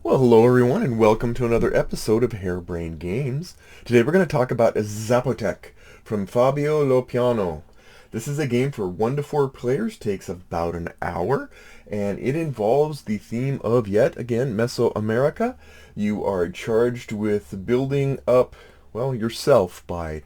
Well, hello everyone, and welcome to another episode of Harebrained Games. Today we're going to talk about Zapotec from Fabio Lopiano. This is a game for 1 to 4 players, takes about an hour, and it involves the theme of, yet again, Meso-America. You are charged with building up, well, yourself by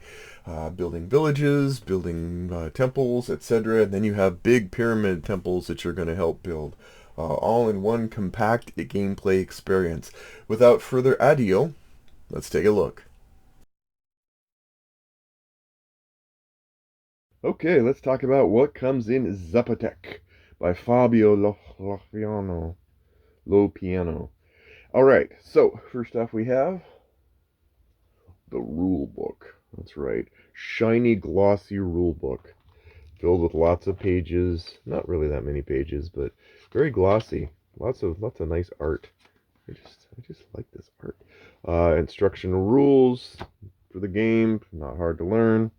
building villages, building temples, etc. And then you have big pyramid temples that you're going to help build. All in one compact gameplay experience. Without further ado, let's take a look. Okay, let's talk about what comes in Zapotec by Fabio Lopiano. Lopiano. All right, so first off we have the rule book. That's right, shiny, glossy rule book filled with lots of pages. Not really that many pages, but very glossy. Lots of nice art. I just like this art. Instructional rules for the game, not hard to learn.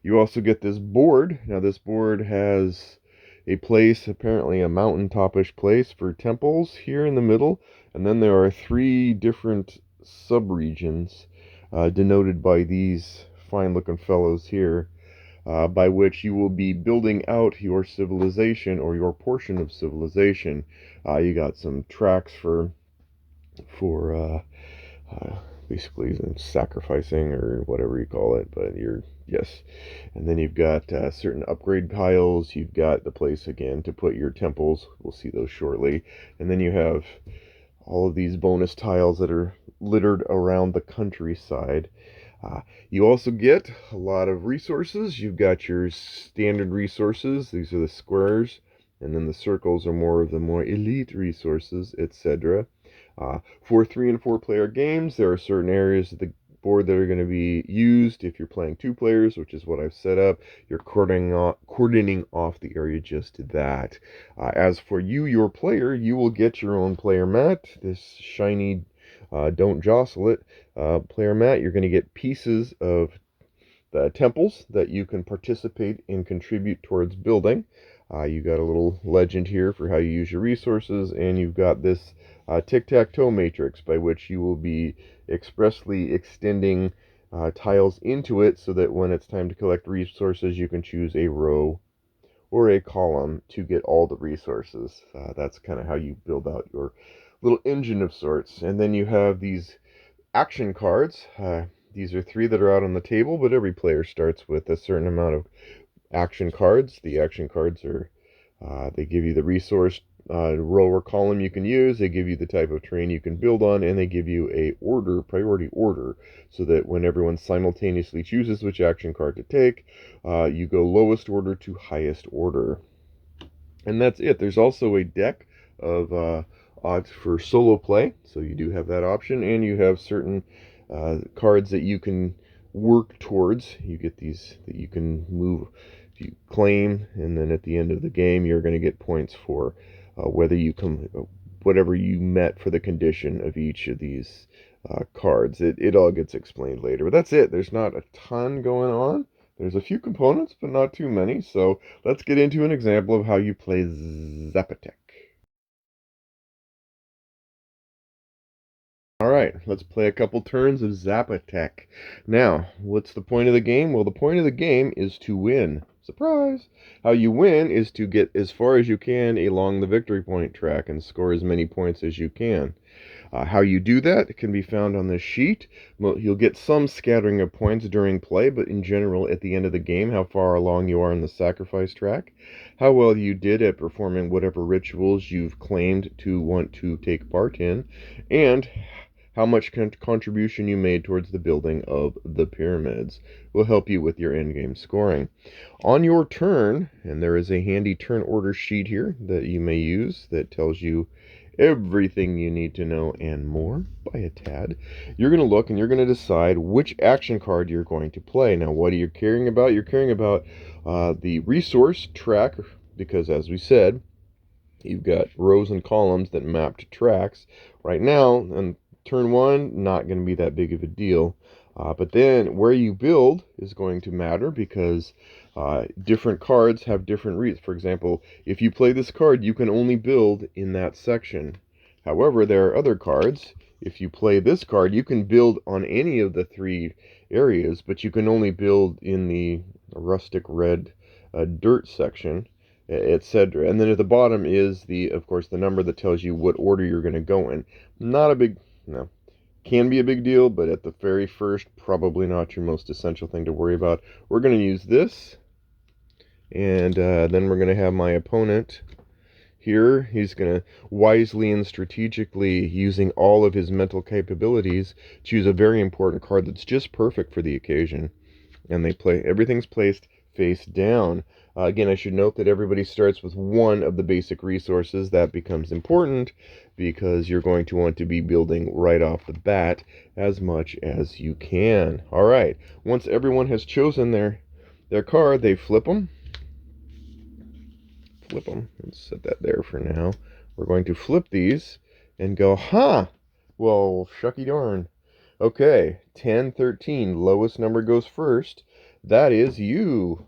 You also get this board. Now this board has a place, apparently a mountaintopish place for temples here in the middle, and then there are 3 different sub-regions denoted by these fine-looking fellows here, by which you will be building out your civilization or your portion of civilization. You got some tracks for uh, basically sacrificing or whatever you call it, but yes. And then you've got certain upgrade piles. You've got the place again to put your temples. We'll see those shortly. And then you have all of these bonus tiles that are littered around the countryside. You also get a lot of resources. You've got your standard resources. These are the squares. And then the circles are more of the more elite resources, etc. For 3 and 4 player games, there are certain areas of the board that are going to be used. If you're playing 2 players, which is what I've set up, you're cordoning off the area just to that. As for you, your player, you will get your own player mat. This shiny, don't jostle it, player mat. You're going to get pieces of the temples that you can participate and contribute towards building. You got a little legend here for how you use your resources, and you've got this tic-tac-toe matrix by which you will be expressly extending tiles into it so that when it's time to collect resources, you can choose a row or a column to get all the resources. That's kind of how you build out your little engine of sorts. And then you have these action cards. These are 3 that are out on the table, but every player starts with a certain amount of action cards. The action cards are, they give you the resource row or column you can use, they give you the type of terrain you can build on, and they give you a priority order, so that when everyone simultaneously chooses which action card to take, you go lowest order to highest order. And that's it. There's also a deck of odds for solo play, so you do have that option, and you have certain cards that you can work towards. You get these that you can move, if you claim, and then at the end of the game you're going to get points for whether you come, whatever you met for the condition of each of these cards. It all gets explained later, but that's it. There's not a ton going on. There's a few components, but not too many. So let's get into an example of how you play Zapotec. Alright, let's play a couple turns of Zapotec. Now, what's the point of the game? Well, the point of the game is to win. Surprise! How you win is to get as far as you can along the victory point track and score as many points as you can. How you do that can be found on this sheet. Well, you'll get some scattering of points during play, but in general, at the end of the game, how far along you are in the sacrifice track, how well you did at performing whatever rituals you've claimed to want to take part in, and how much contribution you made towards the building of the pyramids will help you with your endgame scoring. On your turn, and there is a handy turn order sheet here that you may use that tells you everything you need to know and more by a tad. You're going to look and you're going to decide which action card you're going to play. Now, what are you caring about? You're caring about the resource track, because as we said, you've got rows and columns that map to tracks. Right now, and turn 1, not going to be that big of a deal. But then where you build is going to matter, because different cards have different reasons. For example, if you play this card, you can only build in that section. However, there are other cards. If you play this card, you can build on any of the 3 areas, but you can only build in the rustic red dirt section, etc. And then at the bottom is of course, the number that tells you what order you're going to go in. Not a big, no, can be a big deal, but at the very first, probably not your most essential thing to worry about. We're going to use this, and then we're going to have my opponent here. He's going to wisely and strategically, using all of his mental capabilities, choose a very important card that's just perfect for the occasion. And everything's placed face down. Again, I should note that everybody starts with one of the basic resources. That becomes important because you're going to want to be building right off the bat as much as you can. All right, once everyone has chosen their card, they flip them. Let's set that there for now. We're going to flip these and go, well, shucky darn. Okay, 10, 13, lowest number goes first. That is you.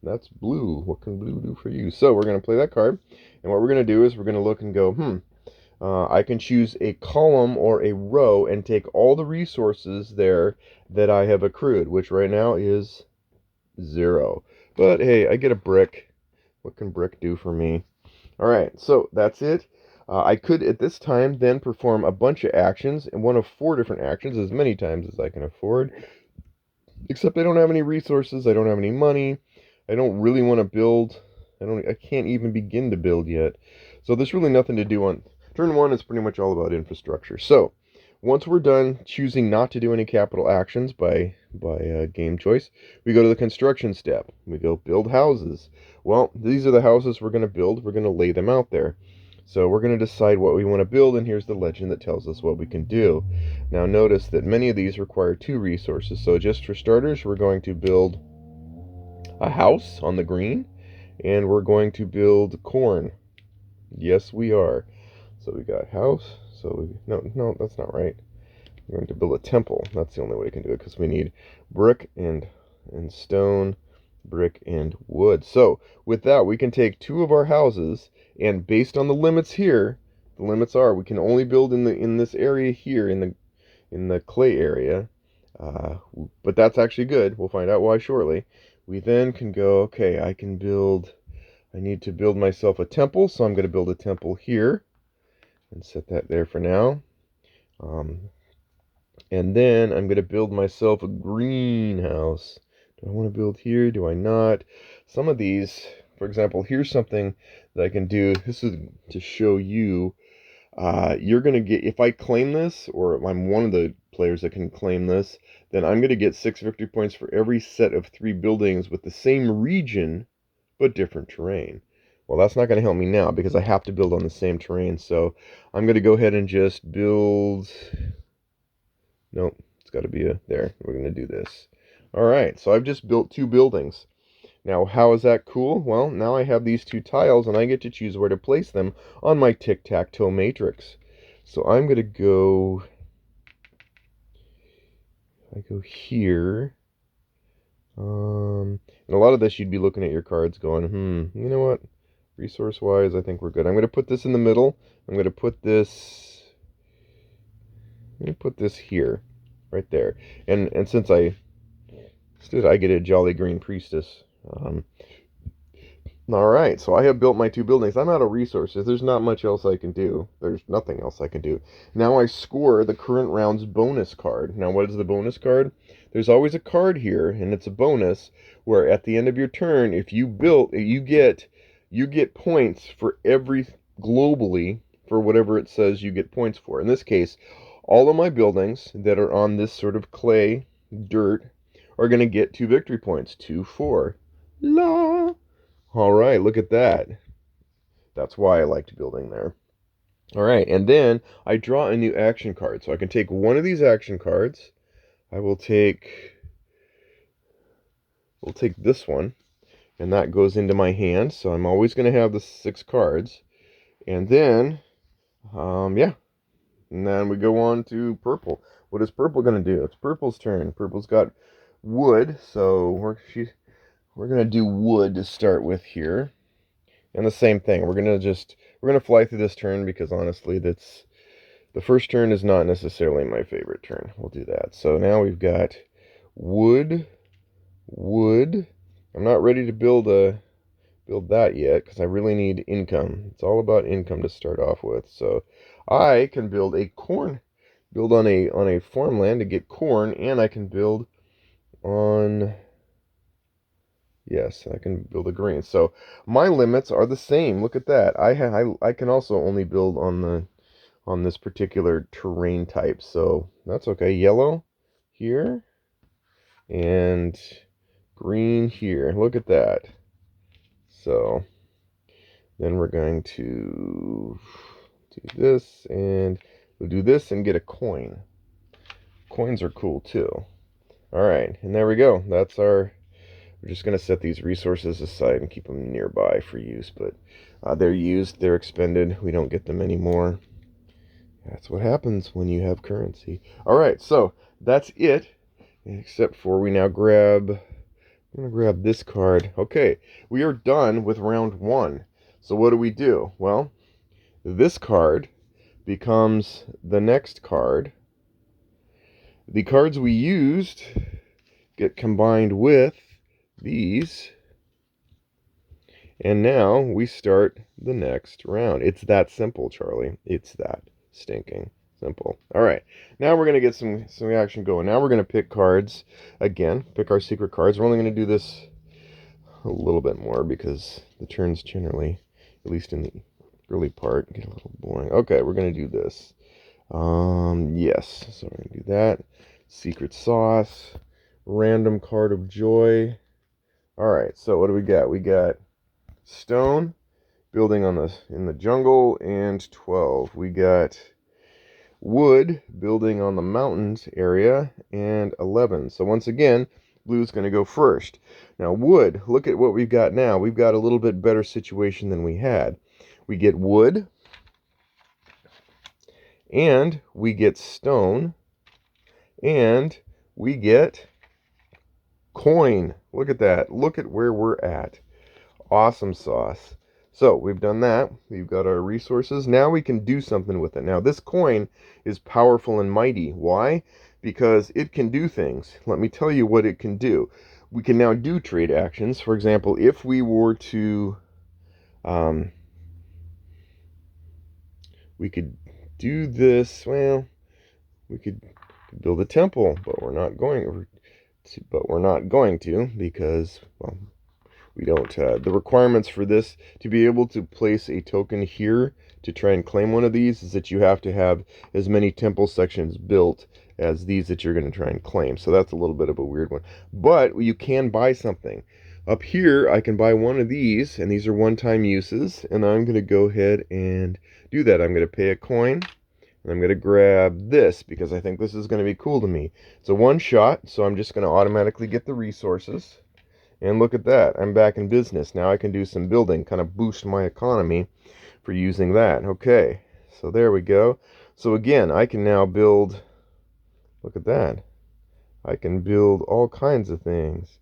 That's blue. What can blue do for you? So we're going to play that card, and what we're going to do is we're going to look and go, I can choose a column or a row and take all the resources there that I have accrued, which right now is 0. But hey, I get a brick. What can brick do for me? All right, so that's it. I could, at this time, then perform a bunch of actions, and one of 4 different actions, as many times as I can afford. Except I don't have any resources, I don't have any money, I don't really want to build, I can't even begin to build yet. So there's really nothing to do on turn 1. Is pretty much all about infrastructure. So once we're done choosing not to do any capital actions by game choice, we go to the construction step. We go build houses. Well, these are the houses we're going to build. We're going to lay them out there. So we're going to decide what we want to build, and here's the legend that tells us what we can do. Now notice that many of these require 2 resources. So just for starters, we're going to build a house on the green, and we're going to build corn. Yes, we are. So we got house. No, that's not right. We're going to build a temple. That's the only way we can do it, because we need brick and stone, brick and wood. So with that, we can take 2 of our houses, and based on the limits here, the limits are we can only build in this area here, in the clay area. But that's actually good. We'll find out why shortly. We then can go, okay, I need to build myself a temple, so I'm going to build a temple here and set that there for now. And then I'm going to build myself a greenhouse. Do I want to build here? Do I not? Some of these, for example, here's something that I can do. This is to show you. You're going to get, if I claim this, or I'm one of the players that can claim this, then I'm going to get 6 victory points for every set of 3 buildings with the same region, but different terrain. Well, that's not going to help me now because I have to build on the same terrain. So I'm going to go ahead and just build. Nope, it's got to be there. We're going to do this. All right, so I've just built 2 buildings. Now, how is that cool? Well, now I have these 2 tiles, and I get to choose where to place them on my tic-tac-toe matrix. So I'm going to go. I go here. And a lot of this, you'd be looking at your cards going, you know what? Resource-wise, I think we're good. I'm going to put this in the middle. I'm going to put this. Let me put this here, right there. And since I get a jolly green priestess. All right, so I have built my 2 buildings. I'm out of resources. There's not much else I can do. There's nothing else I can do. Now I score the current round's bonus card. Now, what is the bonus card? There's always a card here, and it's a bonus, where at the end of your turn, if you build, you get points for every, globally, for whatever it says you get points for. In this case, all of my buildings that are on this sort of clay, dirt, are going to get 2 victory points. 2, 4. La! All right, look at that. That's why I liked building there. All right, and then I draw a new action card. So I can take one of these action cards. We'll take this one, and that goes into my hand. So I'm always going to have the 6 cards. And then, yeah. And then we go on to purple. What is purple going to do? It's purple's turn. Purple's got wood, so we're going to do wood to start with here. And the same thing. We're gonna fly through this turn because honestly, that's the first turn is not necessarily my favorite turn. We'll do that. So now we've got wood, wood. I'm not ready to build that yet because I really need income. It's all about income to start off with. So I can build on a farmland to get corn, and I can build on, yes, I can build a green. So my limits are the same. Look at that. I can also only build on this particular terrain type. So that's okay. Yellow here and green here. Look at that. So then we're going to do this, and we'll do this and get a coin. Coins are cool too. All right, and there we go. We're just going to set these resources aside and keep them nearby for use, but they're used, they're expended, we don't get them anymore. That's what happens when you have currency. All right, so that's it, except for I'm going to grab this card. Okay, we are done with round 1. So what do? Well, this card becomes the next card. The cards we used get combined with these, and now we start the next round. It's that simple, Charlie. It's that stinking simple. All right, now we're going to get some action going. Now we're going to pick cards again, pick our secret cards. We're only going to do this a little bit more because the turns generally, at least in the early part, get a little boring. Okay, we're going to do this. Yes, so we're going to do that. Secret sauce, random card of joy. All right, so what do we got? We got stone, building in the jungle, and 12. We got wood, building on the mountains area, and 11. So once again, blue's going to go first. Now wood, look at what we've got now. We've got a little bit better situation than we had. We get wood, and we get stone, and we get coin. Look at that. Look at where we're at. Awesome sauce. So we've done that. We've got our resources. Now we can do something with it. Now this coin is powerful and mighty. Why? Because it can do things. Let me tell you what it can do. We can now do trade actions. For example, if we were to, we could do this. Well, we could build a temple, but we're not going to because, well, we don't, the requirements for this to be able to place a token here to try and claim one of these is that you have to have as many temple sections built as these that you're going to try and claim. So that's a little bit of a weird one. But you can buy something. Up here, I can buy one of these, and these are one-time uses, and I'm going to go ahead and do that. I'm going to pay a coin, and I'm going to grab this because I think this is going to be cool to me. It's a one-shot, so I'm just going to automatically get the resources. And look at that, I'm back in business. Now I can do some building, kind of boost my economy for using that. Okay, so there we go. So again, I can now build, look at that. I can build all kinds of things.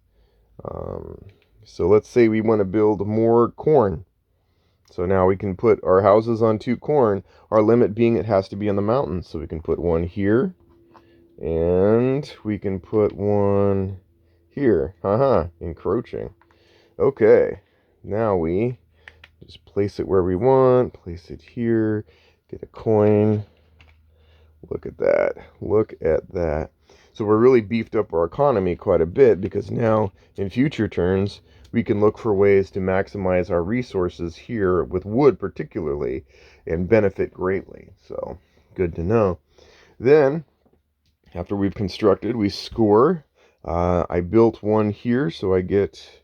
So let's say we want to build more corn. So now we can put our houses on 2 corn, our limit being it has to be on the mountains. So we can put one here, and we can put one here. Encroaching. Okay, now we just place it where we want, place it here, get a coin. Look at that. Look at that. So we're really beefed up our economy quite a bit because now in future turns we can look for ways to maximize our resources here with wood particularly and benefit greatly. So good to know. Then after we've constructed, we score. I built one here, so I get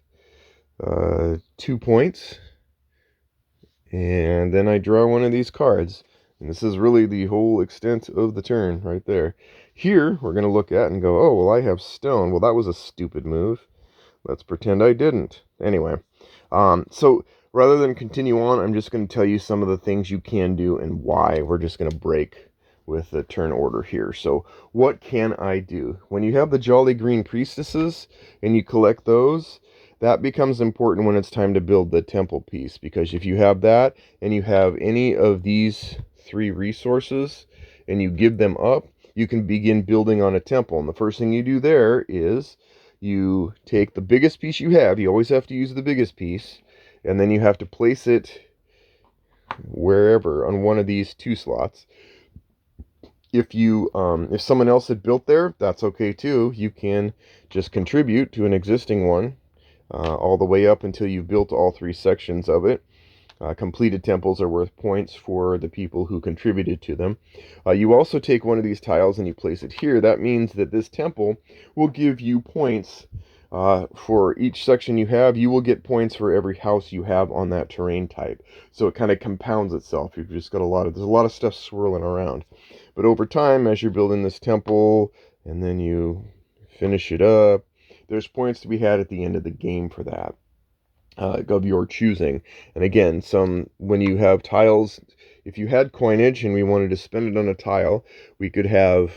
2 points. And then I draw one of these cards. And this is really the whole extent of the turn right there. Here, we're going to look at and go, oh, well, I have stone. Well, that was a stupid move. Let's pretend I didn't. Anyway, so rather than continue on, I'm just going to tell you some of the things you can do and why. We're just going to break with the turn order here. So what can I do? When you have the Jolly Green Priestesses and you collect those, That becomes important when it's time to build the temple piece, because if you have that and you have any of these three resources and you give them up, you can begin building on a temple. And the first thing you do there is you take the biggest piece you have. You always have to use the biggest piece, and then you have to place it wherever on one of these two slots. If someone else had built there, that's okay too. You can just contribute to an existing one all the way up until you've built all three sections of it. Completed temples are worth points for the people who contributed to them. You also take one of these tiles and you place it here. That means that this temple will give you points for each section you have. You will get points for every house you have on that terrain type. So it kind of compounds itself. You've just got there's a lot of stuff swirling around. But over time, as you're building this temple and then you finish it up, there's points to be had at the end of the game for that. Of your choosing. And again, when you have tiles, if you had coinage and we wanted to spend it on a tile, we could have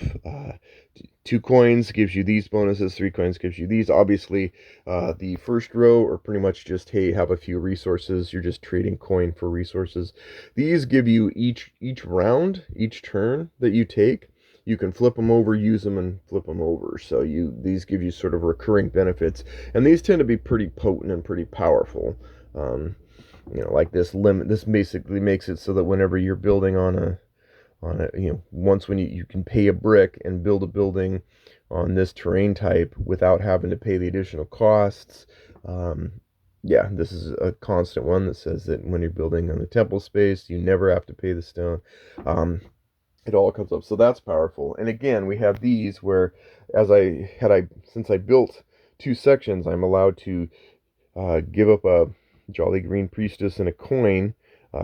2 coins gives you these bonuses, 3 coins gives you these. Obviously, the first row are pretty much just, hey, have a few resources. You're just trading coin for resources. These give you each round, each turn that you take. You can flip them over, use them, and flip them over. So these give you sort of recurring benefits, and these tend to be pretty potent and pretty powerful. Like this limit. This basically makes it so that whenever you're building on a, once when you can pay a brick and build a building on this terrain type without having to pay the additional costs. This is a constant one that says that when you're building on the temple space, you never have to pay the stone. It all comes up. So that's powerful. And again, we have these where since I built 2 sections, I'm allowed to give up a Jolly Green Priestess and a coin.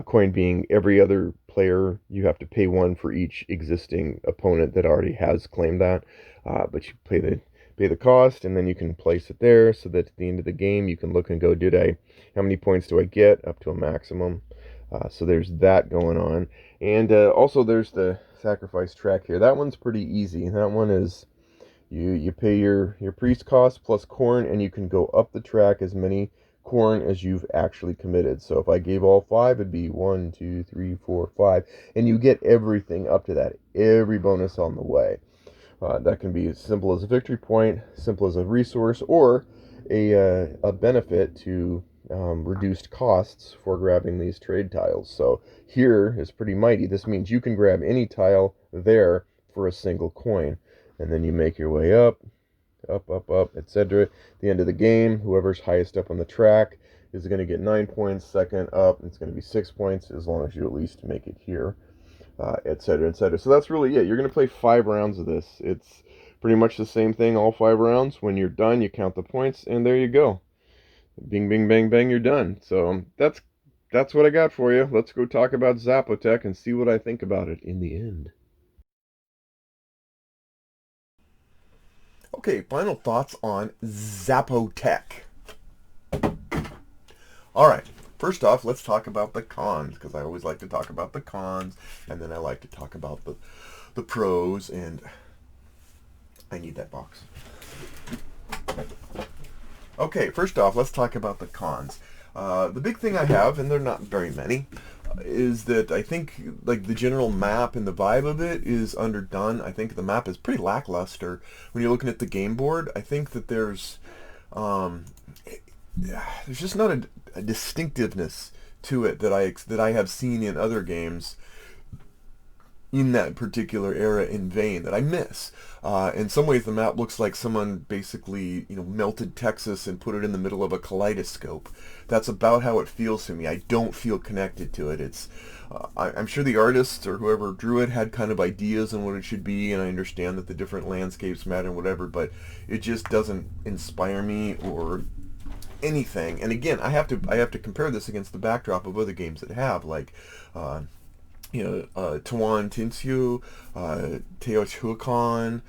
Coin being every other player, you have to pay 1 for each existing opponent that already has claimed that. But you pay the cost, and then you can place it there so that at the end of the game you can look and go, how many points do I get up to a maximum? So there's that going on. And also there's the sacrifice track here. That one's pretty easy. That one is you pay your priest cost plus corn, and you can go up the track as many corn as you've actually committed. So if I gave all 5, it'd be 1, 2, 3, 4, 5, and you get everything up to that, every bonus on the way. That can be as simple as a victory point, simple as a resource, or a benefit to reduced costs for grabbing these trade tiles. So here is pretty mighty. This means you can grab any tile there for a single coin, and then you make your way up, etc. At the end of the game, whoever's highest up on the track is going to get 9 points. Second up, it's going to be 6 points as long as you at least make it here, etc., etc. So that's really it. You're going to play 5 rounds of this. It's pretty much the same thing all 5 rounds. When you're done, you count the points, and there you go. Bing, bing, bang, bang, you're done. So that's what I got for you. Let's go talk about Zapotec and see what I think about it in the end. Okay, final thoughts on Zapotec. All right, first off, let's talk about the cons, because I always like to talk about the cons, and then I like to talk about the pros, and I need that box. Okay, first off, let's talk about the cons. The big thing I have, and they're not very many, is that I think like the general map and the vibe of it is underdone. I think the map is pretty lackluster. When you're looking at the game board, I think that there's just not a distinctiveness to it that I have seen in other games in that particular era in vain that I miss. In some ways, the map looks like someone basically, melted Texas and put it in the middle of a kaleidoscope. That's about how it feels to me. I don't feel connected to it. It's, I'm sure the artists or whoever drew it had kind of ideas on what it should be, and I understand that the different landscapes matter and whatever, but it just doesn't inspire me or anything. And again, I have to compare this against the backdrop of other games that have, like, Tiantinshu, Teotihuacan,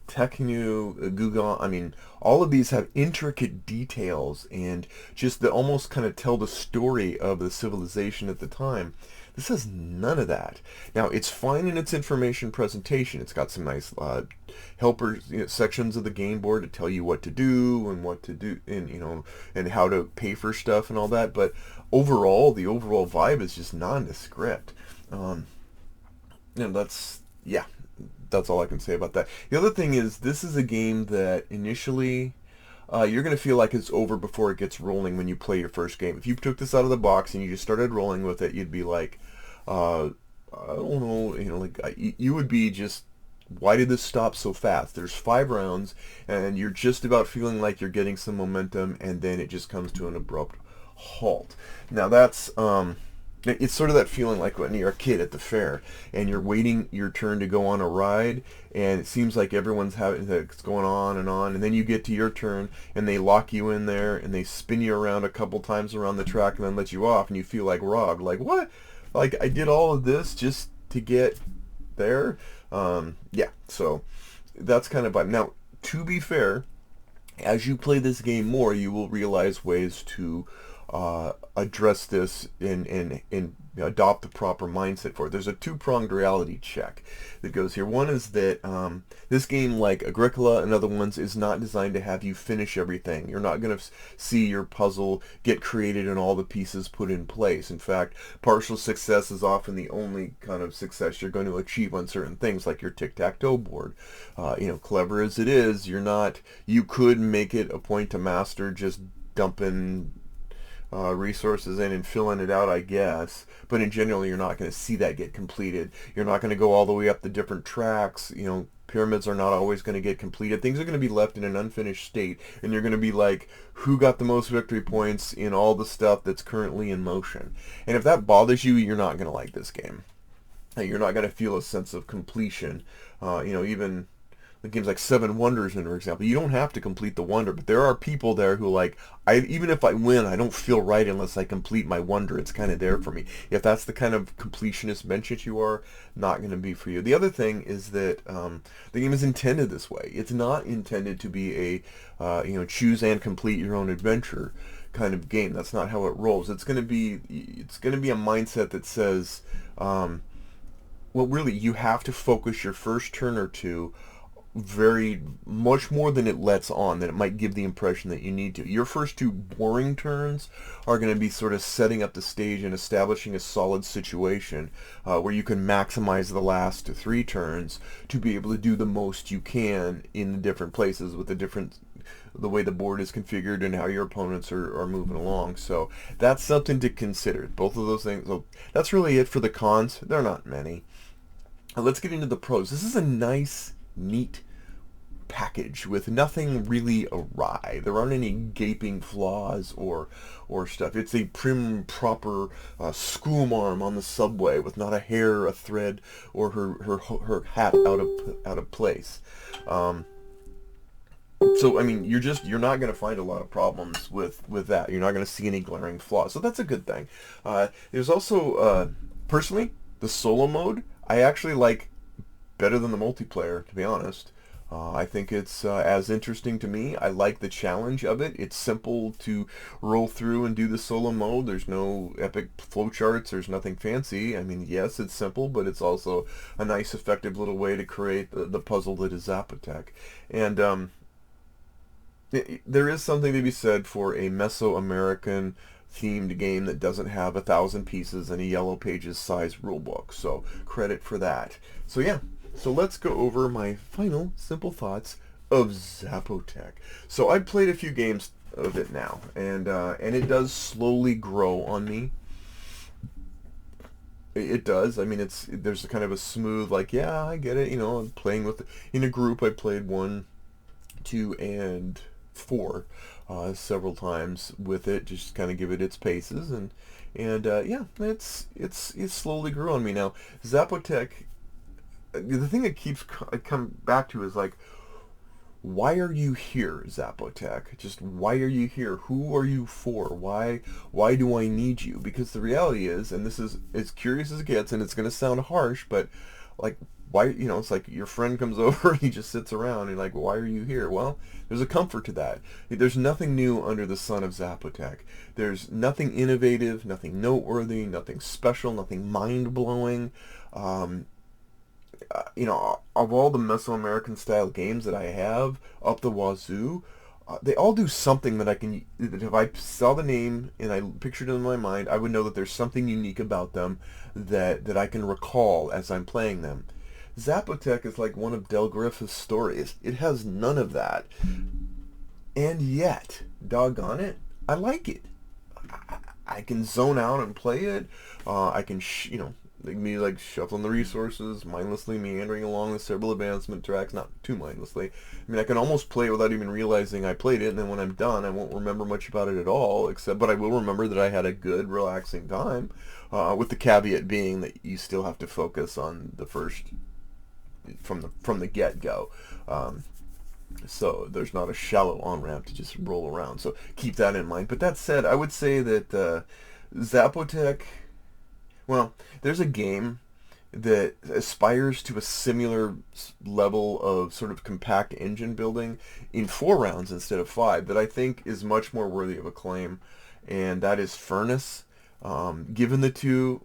Teknu, Gugan. I mean, all of these have intricate details and just that almost kind of tell the story of the civilization at the time. This has none of that. Now, it's fine in its information presentation. It's got some nice helpers, sections of the game board to tell you what to do and what to do, and and how to pay for stuff and all that. But overall, the overall vibe is just nondescript. Um, and yeah, that's all I can say about that. The other thing is, this is a game that initially you're going to feel like it's over before it gets rolling when you play your first game. If you took this out of the box and you just started rolling with it, you'd be like, uh, I don't know, you would be just, why did this stop so fast? There's 5 rounds, and you're just about feeling like you're getting some momentum, and then it just comes to an abrupt halt. Now it's sort of that feeling like when you're a kid at the fair and you're waiting your turn to go on a ride, and it seems like everyone's having it's going on, and then you get to your turn and they lock you in there and they spin you around a couple times around the track and then let you off, and you feel like robbed. Like, what? Like, I did all of this just to get there? Yeah, so that's kind of fun. Now, to be fair, as you play this game more, you will realize ways to address this and adopt the proper mindset for it. There's a two-pronged reality check that goes here. One is that this game, like Agricola and other ones, is not designed to have you finish everything. You're not going to see your puzzle get created and all the pieces put in place. In fact, partial success is often the only kind of success you're going to achieve on certain things, like your tic-tac-toe board. Clever as it is, you could make it a point to master just dumping resources in and filling it out, I guess. But in general, you're not going to see that get completed. You're not going to go all the way up the different tracks. Pyramids are not always going to get completed. Things are going to be left in an unfinished state, and you're going to be like, who got the most victory points in all the stuff that's currently in motion? And if that bothers you, you're not going to like this game. You're not going to feel a sense of completion. Even the games like Seven Wonders, for example, you don't have to complete the wonder, but there are people there who even if I win, I don't feel right unless I complete my wonder. It's kind of there for me. If that's the kind of completionist bench you are, not going to be for you. The other thing is that the game is intended this way. It's not intended to be a choose and complete your own adventure kind of game. That's not how it rolls. It's going to be a mindset that says, well, really, you have to focus your first turn or two very much more than it lets on, that it might give the impression that you need to. Your first 2 boring turns are going to be sort of setting up the stage and establishing a solid situation where you can maximize the last 3 turns to be able to do the most you can in the different places with the way the board is configured and how your opponents are moving along. So that's something to consider. Both of those things. So that's really it for the cons. There are not many. Let's get into the pros. This is a nice, neat package with nothing really awry. There aren't any gaping flaws or stuff. It's a prim, proper schoolmarm on the subway with not a hair, a thread, or her hat out of place. So I mean, you're not going to find a lot of problems with that. You're not going to see any glaring flaws. So that's a good thing. There's also personally, the solo mode I actually like better than the multiplayer, to be honest. I think it's as interesting to me. I like the challenge of it. It's simple to roll through and do the solo mode. There's no epic flowcharts. There's nothing fancy. I mean, yes, it's simple, but it's also a nice, effective little way to create the puzzle that is Zapotec. And there is something to be said for a Meso-American themed game that doesn't have 1,000 pieces and a Yellow Pages size rulebook. So credit for that. So yeah. So let's go over my final simple thoughts of Zapotec. So I've played a few games of it now, and it does slowly grow on me. It does. I mean, there's a kind of a smooth, like, yeah, I get it. I'm playing with in a group. I played 1, 2, and 4 several times with it, just kind of give it its paces, and yeah, it slowly grew on me. Now, Zapotec. The thing that I come back to is like, why are you here, Zapotec? Just why are you here? Who are you for? Why do I need you? Because the reality is, and this is as curious as it gets, and it's going to sound harsh, but like, why, it's like your friend comes over and he just sits around and you're like, why are you here? Well, there's a comfort to that. There's nothing new under the sun of Zapotec. There's nothing innovative, nothing noteworthy, nothing special, nothing mind-blowing. Um, of all the Mesoamerican style games that I have up the wazoo, they all do something that that if I saw the name and I pictured it in my mind, I would know that there's something unique about them that I can recall as I'm playing them. Zapotec is like one of Del Griffith's stories. It has none of that. And yet, doggone it, I like it. I can zone out and play it. I can, like me, like shuffling the resources, mindlessly meandering along the several advancement tracks, not too mindlessly. I mean, I can almost play it without even realizing I played it, and then when I'm done, I won't remember much about it at all, but I will remember that I had a good, relaxing time, with the caveat being that you still have to focus on the first, from the get-go. So there's not a shallow on-ramp to just roll around. So keep that in mind. But that said, I would say that Zapotec, well, there's a game that aspires to a similar level of sort of compact engine building in 4 rounds instead of 5 that I think is much more worthy of acclaim, and that is Furnace. Given the two,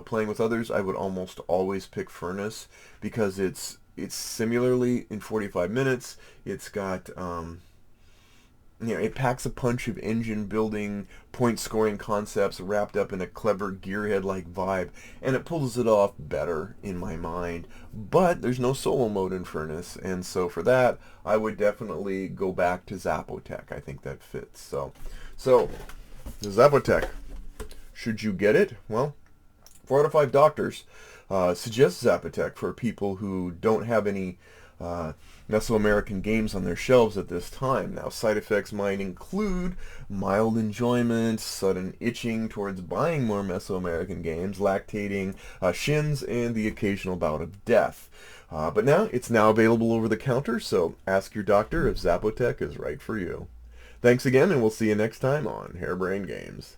playing with others, I would almost always pick Furnace because it's similarly in 45 minutes. It's got, it packs a punch of engine building, point scoring concepts wrapped up in a clever gearhead-like vibe, and it pulls it off better in my mind. But there's no solo mode in Furnace, and so for that, I would definitely go back to Zapotec. I think that fits. So the Zapotec, should you get it? Well, 4 out of 5 doctors suggest Zapotec for people who don't have any Mesoamerican games on their shelves at this time. Now, side effects might include mild enjoyment, sudden itching towards buying more Mesoamerican games, lactating shins, and the occasional bout of death. But now, it's now available over the counter, so ask your doctor if Zapotec is right for you. Thanks again, and we'll see you next time on Harebrained Games.